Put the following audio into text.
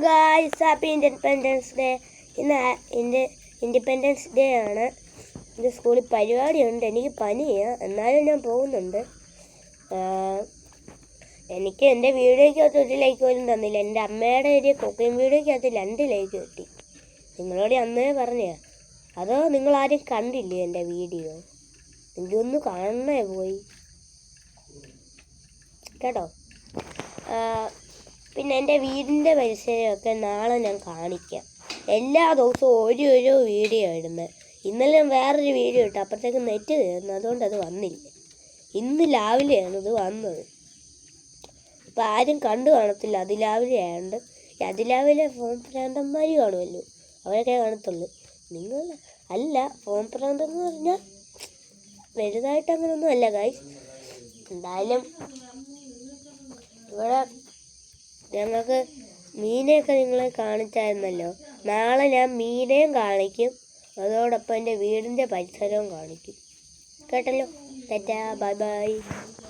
Guys, happy independence day. ഇന്ന് independence day ആണ്. എൻ്റെ സ്കൂളിൽ പരിപാടിയുണ്ട്. എനിക്ക് പനിയാണ്, എന്നാലും ഞാൻ പോകുന്നുണ്ട്. എനിക്ക് എൻ്റെ വീഡിയോയ്ക്കകത്ത് 1 ലൈക്ക് പോലും തന്നില്ല. എൻ്റെ അമ്മയുടെ ഒരു കുക്കിംഗ് വീഡിയോയ്ക്കകത്ത് 2 ലൈക്ക് കിട്ടി. നിങ്ങളോട് അന്നേ പറഞ്ഞാ, അതോ നിങ്ങളാരും കണ്ടില്ലേ എൻ്റെ വീഡിയോ? എനിക്കൊന്ന് കാണണേ പോയി കേട്ടോ. പിന്നെ എൻ്റെ വീടിൻ്റെ പരിസരമൊക്കെ നാളെ ഞാൻ കാണിക്കാം. എല്ലാ ദിവസവും ഓരോ വീഡിയോ ഇടുന്നത്. ഇന്നലെ ഞാൻ വേറൊരു വീഡിയോ ഇട്ടു, അപ്പോഴത്തേക്ക് നെറ്റ് തീർന്നു, അതുകൊണ്ട് അത് വന്നില്ല. ഇന്ന് രാവിലെയാണ് ഇത് വന്നത്. അപ്പോൾ ആരും കണ്ടു കാണത്തില്ല, അതിരാവിലെ ആയതുകൊണ്ട്. അതിരാവിലെ ഫോൺ പ്രാന്തന്മാർ കാണുമല്ലോ, അവരൊക്കെ കാണത്തുള്ളൂ. നിങ്ങൾ അല്ല, ഫോൺ പ്രാന്തെന്ന് പറഞ്ഞാൽ വലുതായിട്ട് അങ്ങനെയൊന്നും അല്ല ഗായ്സ്. എന്തായാലും ഇവിടെ ഞങ്ങൾക്ക് മീനെയൊക്കെ നിങ്ങളെ കാണിച്ചായിരുന്നല്ലോ. നാളെ ഞാൻ മീനെയും കാണിക്കും, അതോടൊപ്പം എൻ്റെ വീടിൻ്റെ പരിസരവും കാണിക്കും. കേട്ടല്ലോ. Tata, bye bye.